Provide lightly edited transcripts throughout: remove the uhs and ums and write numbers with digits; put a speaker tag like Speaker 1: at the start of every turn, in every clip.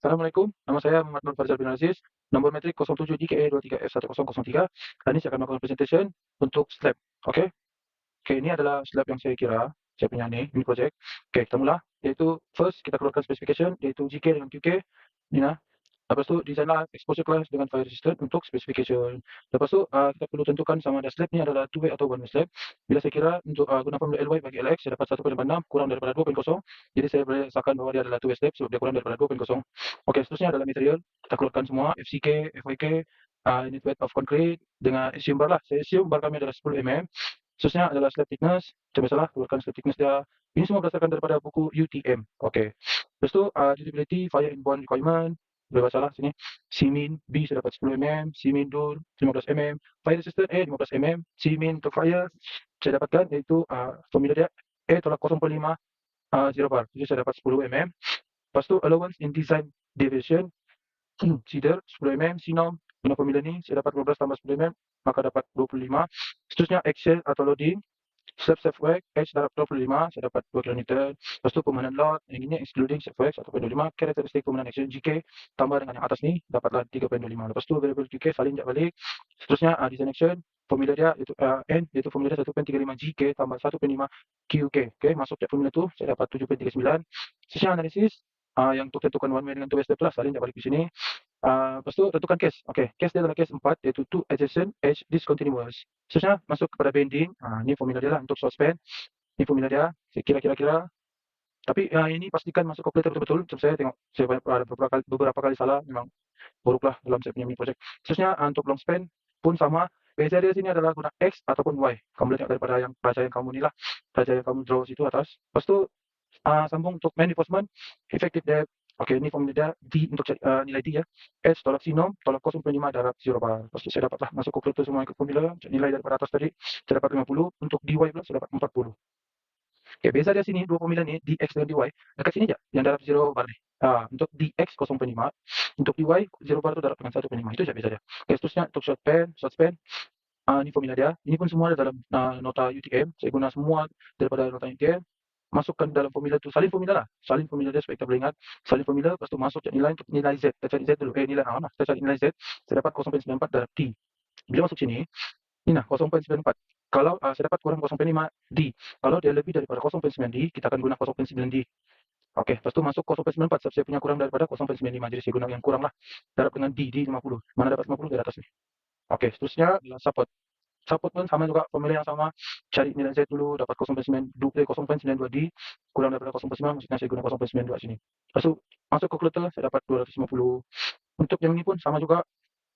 Speaker 1: Assalamualaikum, nama saya Muhammad Nur Farizal bin Aziz, nomor metrik 07 JKE 23F1003. Hari ini saya akan melakukan presentation untuk slab. Oke, Oke, ini adalah slab yang saya kira, saya punya ini project. Oke, kita mula, yaitu first kita keluarkan specification, yaitu GK dengan QK. Ini nah, lepas tu desainlah exposure class dengan fire resistant untuk specification. Lepas tu kita perlu tentukan sama ada slab ni adalah two way atau one way slab. Bila saya kira untuk guna formula LY bagi LX saya dapat 1.86 kurang daripada 2.0. Jadi saya boleh rasakan bahawa dia adalah two way slab sebab dia kurang daripada 2.0. Okey, seterusnya adalah material. Kita keluarkan semua FCK, FYK, unit weight of concrete dengan assume bar lah. Saya assume bar kami adalah 10 mm. Seterusnya adalah slab thickness. Macam biasalah keluarkan slab thickness dia. Ini semua berdasarkan daripada buku UTM. Okey. Lepas tu durability, fire and bond requirement. Boleh baca lah sini. Cmin B saya dapat 10 mm, Cmin dur 15 mm, fire resistant A 15 mm, Cmin untuk fire saya dapatkan iaitu formula dia A tolak 0.5 0 bar. Jadi saya dapat 10 mm. Lepas tu allowance in design deviation cedar 10 mm, sinom guna formula ni saya dapat 12 tambah 10 mm maka dapat 25. Seterusnya axial atau loading Step work, H darab 25, saya dapat 2 km. Lepas tu pemenuhan lot, yang ini excluding step work 1.25, karakteristik pemenuhan action GK, tambah dengan yang atas ni, dapatlah 3.25. Lepas tu variable QK salin sekejap balik. Seterusnya design action, formula dia iaitu N, iaitu formula dia 1.35 GK tambah 1.5 QK. Okay, masuk ke formula tu, saya dapat 7.39. Seterusnya analisis, yang untuk tentukan one way dengan two way step lah, salin sekejap balik di sini. Lepas tu tentukan case. Okey, case dia adalah case 4 iaitu two adjacent edge discontinuous. Seterusnya masuk kepada bending. Ni formula dia lah untuk short span. Ni formula dia. Saya kira-kira. Tapi ini pastikan masuk calculator betul-betul. Macam saya tengok saya ada beberapa kali salah. Memang buruklah dalam saya punya mini project. Seterusnya untuk long span pun sama. Beza dia sini adalah guna X ataupun Y. Kamu boleh tengok daripada yang raja yang kamu ni lah. Raja yang kamu draw situ atas. Lepas tu sambung untuk main reinforcement. Effective depth. Okey, ini formula dia D untuk nilai D ya. S tolak sinom tolak 0.5 darab 0 bar. Lepas tu saya dapatlah masuk calculator semua ikut formula. Nilai daripada atas tadi saya dapat 50. Untuk DY pula saya dapat 40. Okey, beza dia sini dua formula ni DX dengan DY. Dekat sini je yang darab 0 bar ni. Untuk DX 0.5, untuk DY 0 bar tu darab dengan 1.5. Itu je beza dia. Okey, seterusnya untuk short span, ini formula dia. Ini pun semua ada dalam nota UTM. Saya guna semua daripada nota UTM. Masukkan dalam formula tu, salin formula lah. Salin formula dia supaya kita boleh ingat. Salin formula, lepas tu masuk nilai untuk nilai Z. Kita cari Z dulu. Nilai A lah. Kita cari nilai Z. Saya dapat 0.94 darab T. Bila masuk sini, ni lah 0.94. Kalau saya dapat kurang 0.5 D. Kalau dia lebih daripada 0.9 D, kita akan guna 0.9 D. Okey, lepas tu masuk 0.94 sebab saya punya kurang daripada 0.95. Jadi saya guna yang kurang lah. Darab dengan D, D 50. Mana dapat 50 dari atas ni. Okey, seterusnya adalah support. Support pun sama juga, formula yang sama. Cari nilai Z dulu, dapat 0.92D, kurang daripada 0.9, maksudnya saya guna 0.92 sini. Lepas tu, masuk calculator, saya dapat 250. Untuk yang ni pun sama juga,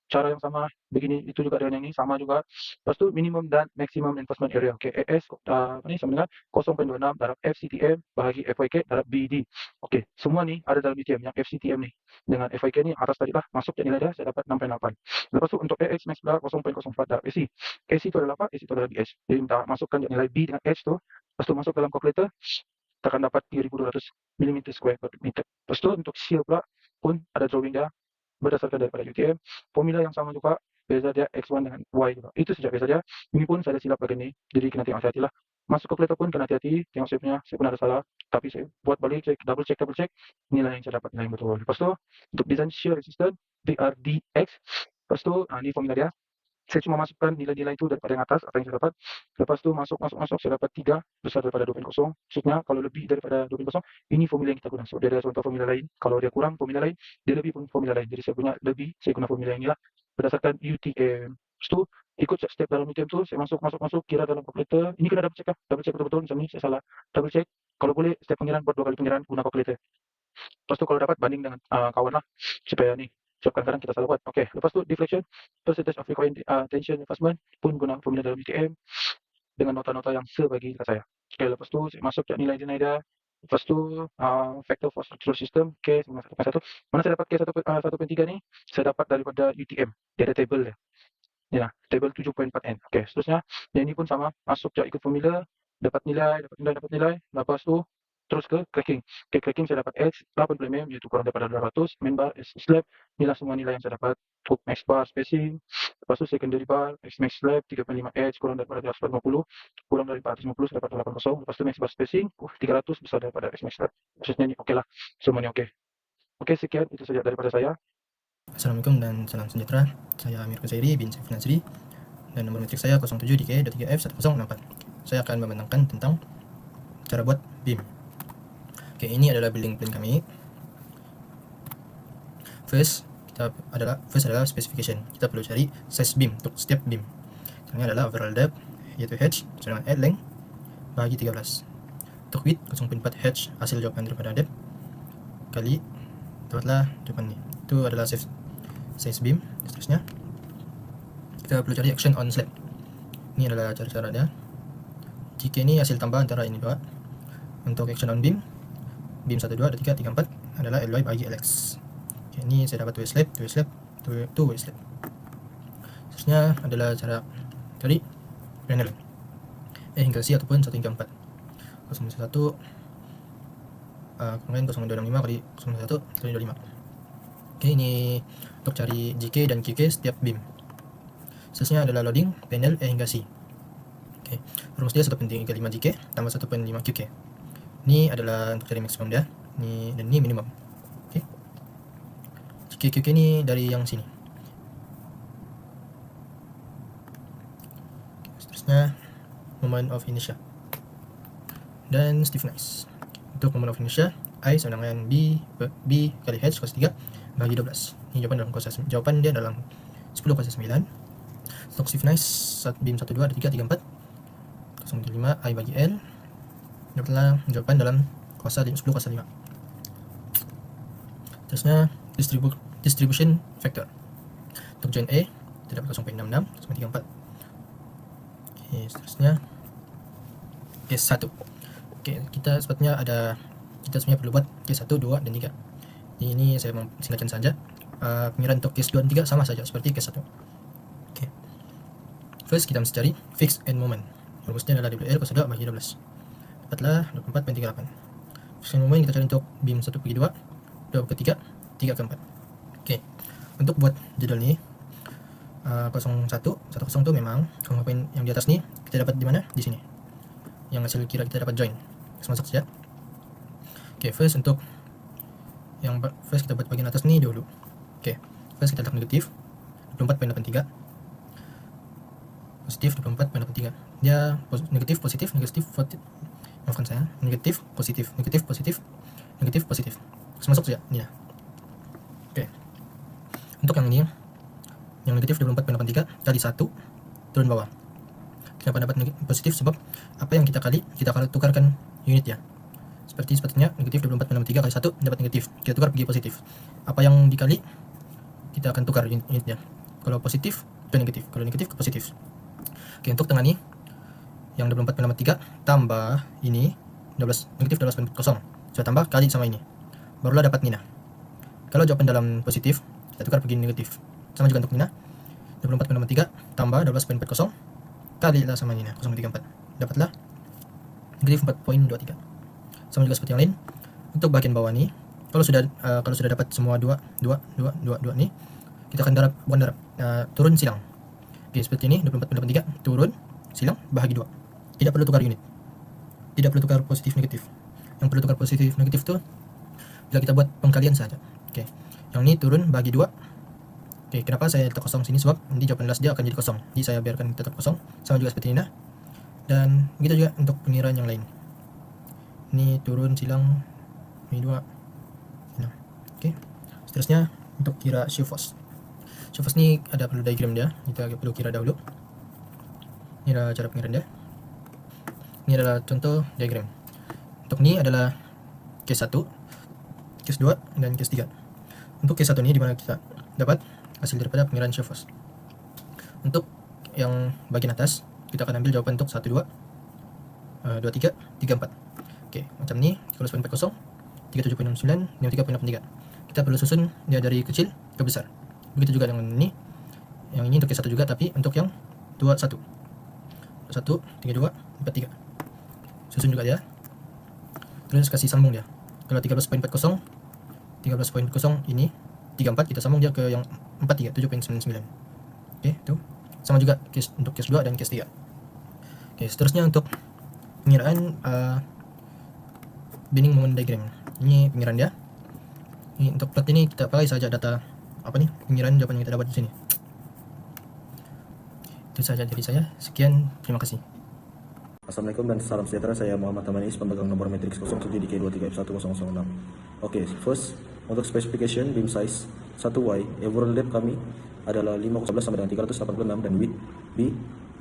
Speaker 1: cara yang sama, begini, itu juga dengan yang ni, sama juga. Lepas tu, minimum dan maximum enforcement area. Okay, AS, apa ni, sama dengan 0.26 darab FCTM bahagi FYK darab BD. Okay, semua ni ada dalam UTM, yang FCTM ni. Dengan FYK ni, atas tadi lah, masuk je nilai dia, saya dapat 6.8. Lepas tu, untuk AX max pula 0.04 darab AC. AC itu adalah apa? AC itu adalah BH. Jadi, minta masukkan je nilai B dengan H tu. Lepas tu, masuk dalam calculator, kita akan dapat 3,200 mm square per meter. Lepas tu, untuk shear pula, pun ada drawing dia berdasarkan daripada UTM. Formula yang sama juga, beza dia X1 dengan Y juga. Itu saja beza dia. Ini pun saya silap bagian ni, jadi kena tengok hati-hati lah. Masuk calculator pun kena hati-hati, tengok saya pun ada salah. Tapi saya buat balik, double check, nilai yang saya dapat, nilai yang betul. Lepas tu, untuk design shear resistant, DRDX. Lepas tu, ni formula dia. Saya cuma masukkan nilai-nilai itu daripada yang atas, apa yang saya dapat. Lepas tu masuk, saya dapat 3 besar daripada 2.0. Maksudnya kalau lebih daripada 2.0, ini formula yang kita guna. So, dia ada contoh formula lain. Kalau dia kurang formula lain, dia lebih pun formula lain. Jadi saya punya lebih, saya guna formula yang inilah. Berdasarkan UTM. Lepas tu, ikut step dalam UTM tu, saya masuk, kira dalam calculator. Ini kena double check lah. Double check betul-betul. Macam ni, saya salah. Double check. Kalau boleh, step pengiran, buat 2 kali pengiran, guna calculator. Lepas tu kalau dapat banding dengan kawan lah supaya ni sebab kadang-kadang kita salah buat. Okey, lepas tu deflection percentage of required tension reinforcement pun guna formula dalam UTM dengan nota-nota yang sebagi dekat saya. Okey, lepas tu saya masuk ke nilai-nilai dia. Lepas tu factor for structural system K sama 1.1. Mana saya dapat K 1.3 ni? Saya dapat daripada UTM. Dia ada table dia. Ni lah, table 7.4N. Okey, seterusnya yang ini pun sama, masuk je ikut formula, dapat nilai. Lepas tu terus ke cracking. Okay, cracking saya dapat X 80 mm iaitu kurang daripada 200. Main bar S slab, inilah semua nilai yang saya dapat. Hook max bar spacing. Lepas tu secondary bar X max slab 3.5 H kurang daripada 150. Kurang dari 450 saya dapat 80. Lepas tu max bar spacing 300 besar daripada X max slab. Maksudnya ni okey lah. Semua ni okey. Oke, sekian itu saja daripada saya.
Speaker 2: Assalamualaikum dan salam sejahtera. Saya Amir Kusairi bin Saiful Nasri dan nomor metrik saya 07DK23F1064. Saya akan membentangkan tentang cara buat beam. Oke, ini adalah building plan kami. First adalah specification. Kita perlu cari size beam untuk setiap beam. Caranya adalah overall depth yaitu h sama dengan length bagi 13. Untuk width 0.4 h hasil jawaban daripada depth kali dapatlah jawaban ini. Itu adalah size beam. Seterusnya kita perlu cari action on slab. Ini adalah cara-cara dia. Jika ini hasil tambah antara ini dua. Untuk action on beam 1, 2, 3, 4 adalah Ly bagi Lx. Oke, ini saya dapat 2 slab, 2 slab, 2 slab. Seterusnya adalah cara cari panel hingga C ataupun 1 hingga 4. 0,1 kemudian 0,265 kali 0,1 kali 25. Oke, ini untuk cari JK dan QK setiap beam. Seterusnya adalah loading panel E hingga C. Oke, rumus dia 1/5 JK tambah 1/5 QK. Ini adalah untuk cari maksimum dia. Ini dan ini minimum. Oke. JK QK ini dari yang sini. Seterusnya moment of inertia dan stiffness. Untuk moment of inertia I sama dengan B kali H cos 3 bagi 12. Ini jawaban dia dalam 10 kuasa 9. Untuk stiffness beam 1, 2, 3, 4 0,5 I bagi L dapatlah jawaban dalam kuasa 10 kuasa 5. Terusnya distribution factor. Untuk join A kita dapat 0,66 sama 34. Oke, seterusnya case 1. Oke, kita sebenarnya perlu buat case 1, 2, dan 3. Ini saya singkatkan saja. Pengiran untuk case 2 dan 3 sama saja seperti case 1. Oke. First kita mesti cari fix and moment. Rumusnya adalah WL cos 2 bagi 12. Dapatlah 24.38. Fix and moment kita cari untuk beam 1 bagi 2, 2 ke 3, 3 ke 4. Oke. Untuk buat judul ini 01, 10 itu memang poin yang di atas nih kita dapat di mana? Di sini. Yang hasil kira kita dapat join. Masuk saja. Oke, first kita buat bagian atas nih dulu. Oke, first kita letak negatif 24.83. Positif 24.83. Dia negatif positif. Maafkan saya. Negatif positif. Masuk saja. Ini ya. Oke. Untuk yang ini yang negatif 24.83 kali 1 turun bawah. Kenapa dapat positif? Sebab apa yang kita kalau tukarkan unit ya. Sepertinya negatif 24.63 kali 1 dapat negatif. Kita tukar pergi positif. Apa yang dikali kita akan tukar unitnya. Kalau positif ke negatif, kalau negatif ke positif. Oke, untuk tengah nih yang 24.83 tambah ini negatif 12.40. Saya tambah kali sama ini. Barulah dapat Nina. Kalau jawaban dalam positif, kita tukar pergi negatif. Sama juga untuk Nina. 24.83 tambah 12.40 kali lah sama Nina 0.34. Dapatlah negatif 4.23. Sama juga seperti yang lain. Untuk bagian bawah nih, kalau sudah dapat semua 2 nih, kita akan turun silang. Oke, seperti ini 24.83 turun silang bahagi 2. Tidak perlu tukar unit. Tidak perlu tukar positif negatif. Yang perlu tukar positif negatif tuh bila kita buat pengkalian saja. Oke. Yang ini turun bagi 2. Oke, kenapa saya letak kosong sini? Sebab nanti jawaban last dia akan jadi kosong. Jadi saya biarkan tetap kosong. Sama juga seperti ini nah. Dan begitu juga untuk pengiraan yang lain. Ini turun silang ini 2. Nah. Oke. Seterusnya untuk kira shear force. Shear force ini ada perlu diagram dia. Kita perlu kira dahulu. Ini adalah cara pengiraan dia. Ini adalah contoh diagram. Untuk ini adalah case 1, case 2, dan case 3. Untuk case 1 ini dimana kita dapat hasil daripada pengiraan shear force. Untuk yang bagian atas kita akan ambil jawaban untuk 1, 2, 2, 3, 3, 4. Oke, macam ni 12.40, 37.69, 53.83. Kita perlu susun dia dari kecil ke besar. Begitu juga dengan ini. Yang ini untuk case 1 juga, tapi untuk yang 2, 1, 3, 2, 4, 3. Susun juga dia. Terus kasih sambung dia. Kalau 13.40 ini 34 kita sambung dia ke yang 43 7.99. Oke, itu. Sama juga untuk case 2 dan case 3. Oke, seterusnya untuk pengiraan bending moment diagram. Ini pengiraan dia. Ini untuk plot ini kita pakai saja data apa nih pengiraan jawaban yang kita dapat di sini. Itu saja dari saya. Sekian, terima kasih.
Speaker 3: Assalamualaikum dan salam sejahtera, saya Muhammad Tamanis, pemegang nomor matriks 07 di K23F1006. Oke, first, untuk specification beam size 1Y, overlap kami adalah 511 sama dengan 386 dan width B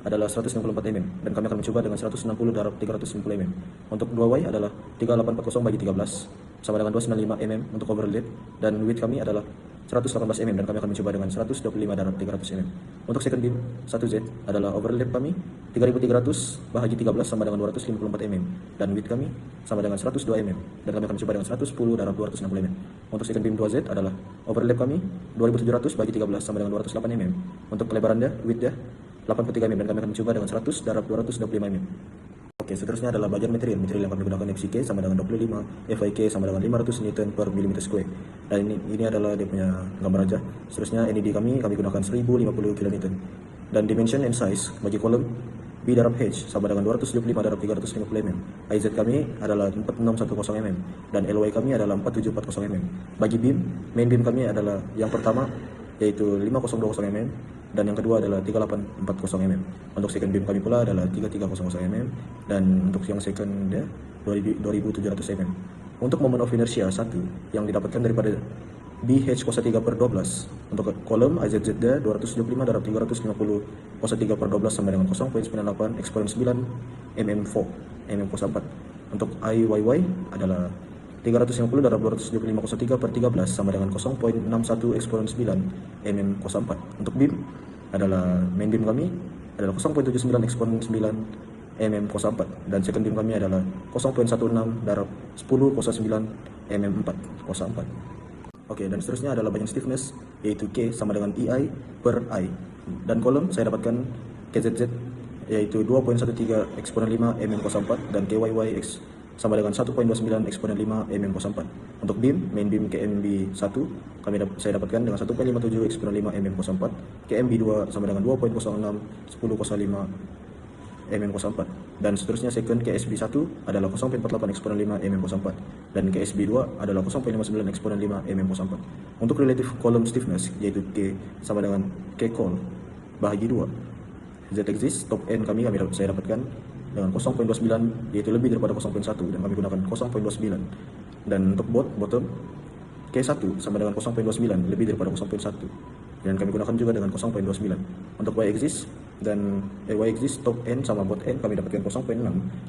Speaker 3: adalah 194 mm dan kami akan mencoba dengan 160 darab 390 mm. Untuk 2Y adalah 3840 bagi 13 sama dengan 295 mm untuk overlap dan width kami adalah 118 mm dan kami akan mencoba dengan 125 darab 300 mm. Untuk second beam 1Z adalah overlap kami 3300 bahagi 13 sama dengan 254 mm dan width kami sama dengan 102 mm dan kami akan mencoba dengan 110 darab 260 mm. Untuk second beam 2Z adalah overlap kami 2700 bagi 13 sama dengan 208 mm. Untuk kelebarannya, widthnya 83 mm dan kami akan mencoba dengan 100 darab 225 mm. Oke, seterusnya adalah bagian material yang kami gunakan FCK sama dengan 25, FIK sama dengan 500 Newton per mm square. Dan ini adalah dia punya gambar aja. Seterusnya NED kami gunakan 1050 kN. Dan dimension and size bagi kolom B darab H sama dengan 225 darab 350 mm. IZ kami adalah 4610 mm dan LY kami adalah 4740 mm. Bagi beam, main beam kami adalah yang pertama yaitu 5020 mm dan yang kedua adalah 3840 mm. Untuk second beam kami pula adalah 3300 mm dan untuk yang second dia 2700 mm. Untuk moment of inertia 1 yang didapatkan daripada BH kuasa 3 per 12 untuk kolom IZZ dia 275 darab 350 kuasa 3 per 12 sama dengan 0.98 eksponen 9 mm4 mm kuasa 4. Untuk IYY adalah 350 darab 275 kuasa 3 per 13 sama dengan 0.61 eksponen 9 mm kuasa 4. Untuk beam adalah main beam kami adalah 0.79 eksponen 9 mm kuasa 4 dan second beam kami adalah 0.16 darab 10 kuasa 9 mm4 kuasa 4. Oke, dan seterusnya adalah bagian stiffness yaitu K sama dengan EI per I dan kolom saya dapatkan KZZ yaitu 2.13 eksponen 5 mm kuasa 4 dan KYY sama dengan 1.29 eksponen 5 mm kuasa 4. Untuk beam, main beam KMB 1 saya dapatkan dengan 1.57 eksponen 5 mm kuasa 4, KMB 2 sama dengan 2.06 10 kuasa 5 mm kuasa 4 dan seterusnya second KSB 1 adalah 0.48 eksponen 5 mm kuasa 4 dan KSB 2 adalah 0.59 eksponen 5 mm kuasa 4. Untuk relative column stiffness yaitu K sama dengan K col bahagi 2 Z axis top end saya dapatkan dengan 0.29 yaitu lebih daripada 0.1 dan kami gunakan 0.29 dan untuk bottom K1 sama dengan 0.29 lebih daripada 0.1 dan kami gunakan juga dengan 0.29. Untuk Y axis dan Y axis top end sama bot end kami dapatkan 0.6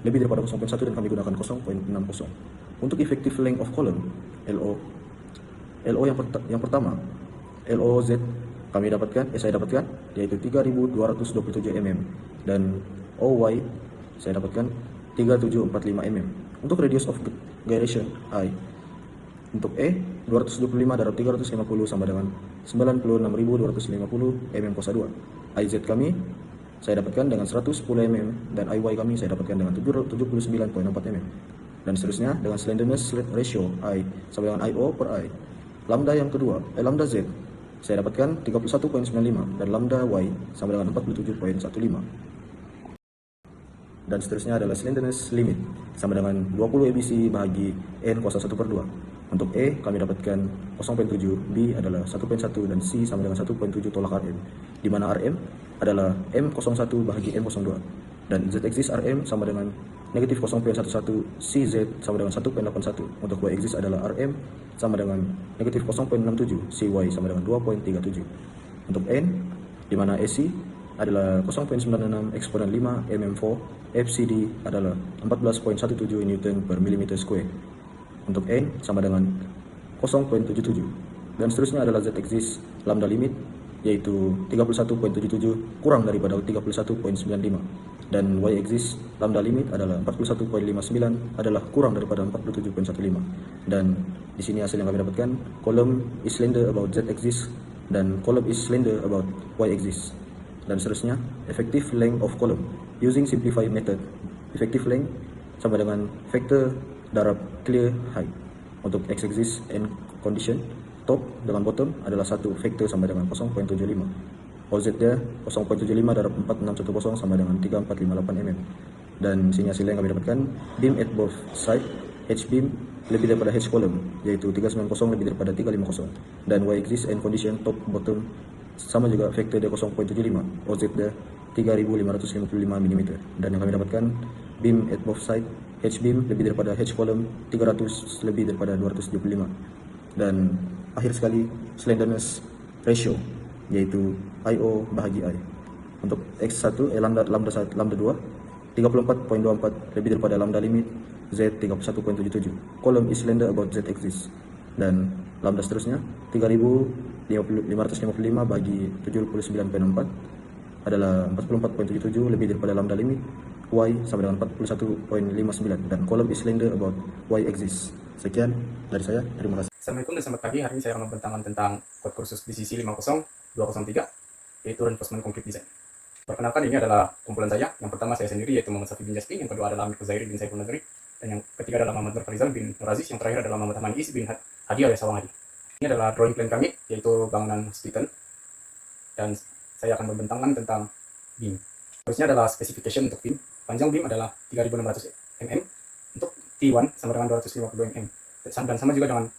Speaker 3: lebih daripada 0.1 dan kami gunakan 0.60. Untuk effective length of column LO yang pertama LOZ saya dapatkan yaitu 3227 mm dan OY saya dapatkan 3745 mm. Untuk radius of gyration I untuk E 225 darab 350 sama dengan 96.250 mm kuasa 2. IZ kami saya dapatkan dengan 110 mm dan IY kami saya dapatkan dengan 79.4 mm. Dan seterusnya dengan slenderness ratio I sama dengan IO per I. Lambda yang kedua, lambda Z saya dapatkan 31.95 dan lambda Y sama dengan 47.15. Dan seterusnya adalah slenderness limit sama dengan 20 ABC bahagi N kuasa 1 per 2. Untuk E kami dapatkan 0.7, B adalah 1.1 dan C sama dengan 1.7 tolak RM, di mana RM adalah M01 bahagi M02 dan Z axis RM sama dengan negatif 0.11, CZ sama dengan 1.81. Untuk Y axis adalah RM sama dengan negatif 0.67, CY sama dengan 2.37. Untuk N di mana SC adalah 0.96 eksponen 5 mm4, FCD adalah 14.17 Newton per mm square. Untuk N sama dengan 0.77 dan seterusnya adalah Z axis lambda limit yaitu 31.77 kurang daripada 31.95 dan Y axis lambda limit adalah 41.59 adalah kurang daripada 47.15 dan di sini hasil yang kami dapatkan column is slender about Z axis dan column is slender about Y axis. Dan seterusnya effective length of column using simplified method effective length sama dengan vector darab clear height. Untuk x axis and condition top dengan bottom adalah satu vektor sama dengan 0.75. OZ nya 0.75 darab 4610 sama dengan 3458 mm. Dan sini hasilnya yang kami dapatkan beam at both side H beam lebih daripada H column, yaitu 390 lebih daripada 350, dan Y axis and condition top bottom sama juga, vektor dia 0.75, OZ dia 3555 mm, dan yang kami dapatkan beam at both side, H beam lebih daripada H column 300 lebih daripada 275, dan akhir sekali slenderness ratio, yaitu IO bahagi I. Untuk X1 lambda 2 34.24 lebih daripada lambda limit Z 31.77. Column is slender about Z axis, dan lambda seterusnya 3555 bagi 79.4 adalah 44.77 lebih daripada lambda limit Y sama dengan 41.59, dan column is slender about Y axis. Sekian dari saya, terima kasih.
Speaker 4: Assalamualaikum dan selamat pagi. Hari ini saya akan membentangkan tentang kode kursus DCC 50203, yaitu Reinforcement Concrete Design. Perkenalkan, ini adalah kumpulan saya. Yang pertama saya sendiri, yaitu Muhammad Safi bin Jasmin. Yang kedua adalah Amir Kuzairi bin Saiful Nazari. Dan yang ketiga adalah Muhammad Nur Farizal bin Nur Aziz. Yang terakhir adalah Muhammad Ahmad Is bin Hadi alias Sawang Hadi. Ini adalah drawing plan kami, yaitu bangunan hospital. Dan saya akan membentangkan tentang beam. Terusnya adalah specification untuk beam. Panjang beam adalah 3600 mm. Untuk T1 sama dengan 250 mm. Dan sama juga dengan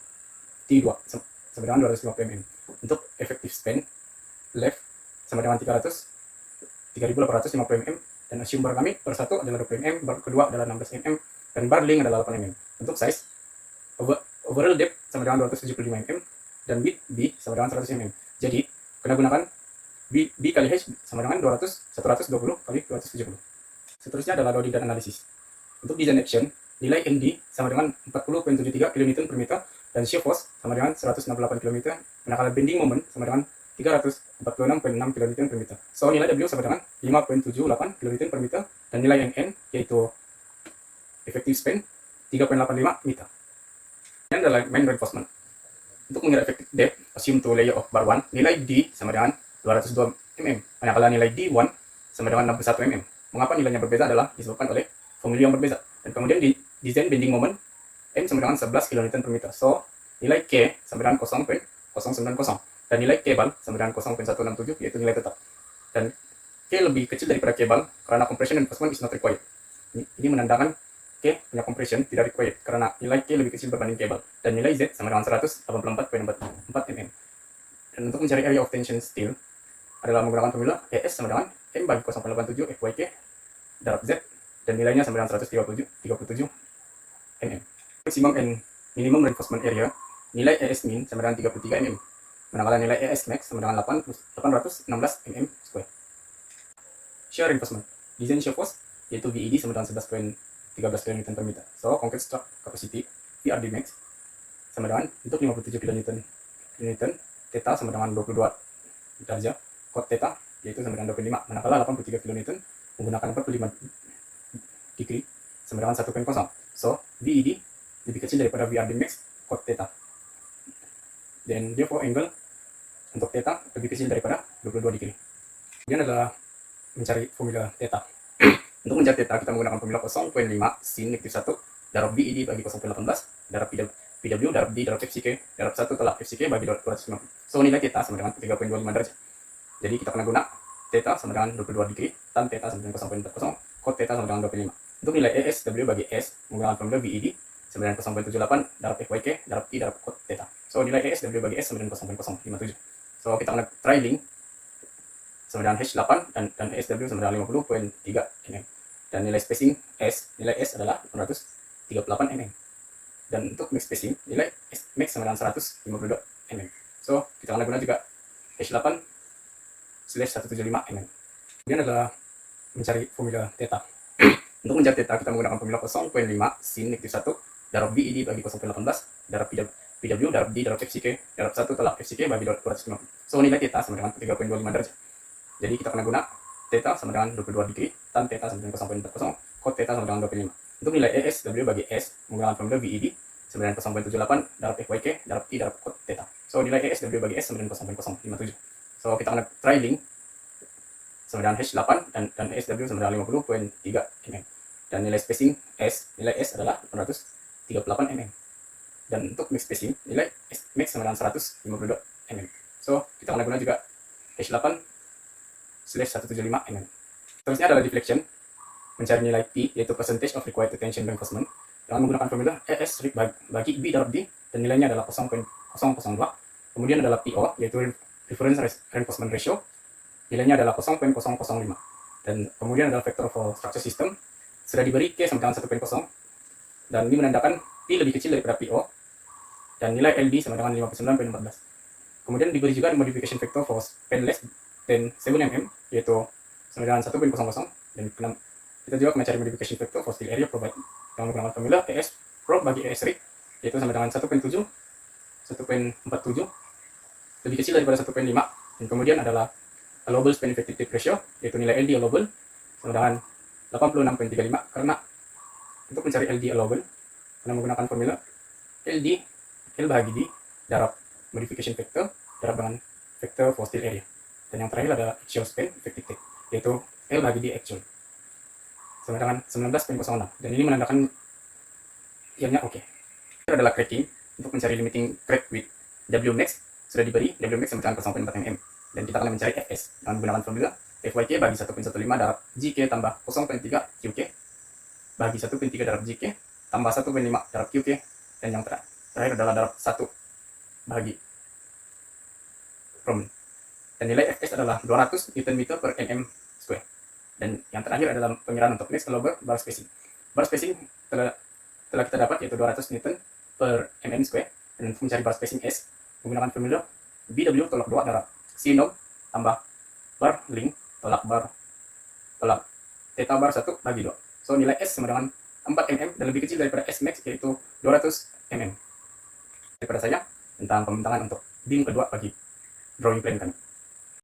Speaker 4: T2 sama dengan 250 mm. Untuk effective span left sama dengan 3850 mm, dan assume bar kami bar 1 adalah 20 mm, bar kedua adalah 16 mm, dan bar length adalah 8 mm. Untuk size overall depth sama dengan 275 mm, dan width B sama dengan 100 mm. Jadi kena gunakan B kali H sama dengan 120 kali 270. Seterusnya adalah loading dan analisis. Untuk design action, nilai ND sama dengan 40.73 kN per meter, dan shear force sama dengan 168 km, manakala bending moment sama dengan 346.6 kN per meter. So nilai W sama dengan 5.78 kN per meter, dan nilai NN yaitu effective span 3.85 meter. Ini adalah main reinforcement. Untuk mengira effective depth, assume to layer of bar 1, nilai D sama dengan 202 mm, manakala nilai D1 sama dengan 61 mm. Mengapa nilainya berbeza adalah disebabkan oleh formula yang berbeza. Dan kemudian di design bending moment N sama dengan 11 kN per meter. So nilai K sama dengan 0.090, dan nilai cable sama dengan 0.167, yaitu nilai tetap. Dan K lebih kecil daripada cable karena compression reinforcement is not required. Ini menandakan K punya compression tidak required karena nilai K lebih kecil berbanding cable, dan nilai Z sama dengan 184.44 mm. Dan untuk mencari area of tension steel adalah menggunakan formula ES sama dengan M bagi 0.87 FYK darab Z, dan nilainya sama dengan 137 mm. Maximum and minimum reinforcement area, nilai ES min sama dengan 33 mm, manakala nilai ES max sama dengan 816 mm square. Shear reinforcement, design shear force yaitu VED sama dengan 11.13 kN per meter. So concrete struct capacity VRD max sama dengan untuk 57 kN, theta sama dengan 22 derajat, cot theta yaitu sama dengan 25, manakala 83 kN menggunakan 45 degree sama dengan 1.0. So VED lebih kecil daripada VRD max cot theta. Dan therefore angle untuk theta lebih kecil daripada 22 degree. Kemudian adalah mencari formula theta. Untuk mencari theta kita menggunakan formula 0.5 sin negatif 1 darab VED bagi 0.18 darab PW darab D darab FCK darab 1 telah FCK bagi 250. So nilai theta sama dengan 3.25 derajat. Jadi kita akan guna theta sama dengan 22 degree, tan theta sama dengan 0.40, cot theta sama dengan 25. Untuk nilai ES W bagi S menggunakan formula VED sama dengan 0.78 darab FYK darab T darab cot theta. So nilai ES W bagi S sama dengan 0.057. So kita akan try link sama dengan H8 dan SW sama dengan 50.3 mm. Dan nilai spacing nilai S adalah 838 mm. Dan untuk max spacing, nilai max sama dengan 152 mm. So kita akan guna juga H8/175 mm. Kemudian adalah mencari formula theta. Untuk mencari theta kita menggunakan formula 0.5 sin negatif 1 darab VED bagi 0.18 darab PW darab D darab FCK darab 1 telah FCK bagi 250. So nilai theta sama dengan 3.25 derajat. Jadi kita akan guna theta sama dengan 22 degree, tan theta sama dengan 0.40, cot theta sama dengan 25. Untuk nilai ES W bagi S menggunakan formula VED sama dengan 0.78 darab FYK darab T darab cot theta. So nilai ES W bagi S sama dengan 0.057. So kita akan try link sama dengan H8 dan SW sama dengan 50.3 mm. Dan nilai spacing nilai S adalah 838 mm. Dan untuk max spacing, nilai max sama dengan 152 mm. So kita akan guna juga H8/175 mm. Terusnya adalah deflection, mencari nilai P yaitu percentage of required tension reinforcement. dengan menggunakan formula ES bagi B darab D, dan nilainya adalah 0,002. Kemudian adalah PO, yaitu Reference Reinforcement Ratio, nilainya adalah 0,005. Dan kemudian adalah vector for structure system, sudah diberi K sama dengan 1,0, dan ini menandakan P lebih kecil daripada PO, dan nilai LD sama dengan 59,14. Kemudian diberi juga modification vector for span less than 7 mm, yaitu sama dengan 1,00, dan kita juga mencari modification vector for steel area provided dengan menggunakan formula ES Pro bagi ES Rig, yaitu sama dengan 1,47 lebih kecil daripada 1,5, dan kemudian adalah allowable span effective tape ratio, yaitu nilai LD allowable sama dengan 86,35, karena untuk mencari LD allowable karena menggunakan formula LD L bagi D darab modification vector darab dengan vector for steel area, dan yang terakhir adalah actual span effective tape, yaitu L bagi D actual sama dengan 19,06, dan ini menandakan ianya oke. Ini adalah cracking. Untuk mencari limiting crack with Wmax sudah diberi Wmax sama dengan 0,4 mm, dan kita akan mencari Fs dengan menggunakan formula Fyk bagi 1,15 darab Gk tambah 0,3 Qk bagi 1,3 darab Gk tambah 1,5 darab Qk, dan yang terakhir adalah darab 1 bagi Roman, dan nilai Fs adalah 200 Nm per mm square. Dan yang terakhir adalah pengiraan untuk next allowable bar spacing. Bar spacing telah kita dapat, yaitu 200 Newton per mm square, dan untuk mencari bar spacing S menggunakan formula BW tolak 2 darab C knob tambah bar link tolak theta bar 1 bagi 2. So nilai S sama dengan 4 mm dan lebih kecil daripada S max, yaitu 200 mm. Daripada saya tentang pembentangan untuk beam kedua bagi drawing plan kami.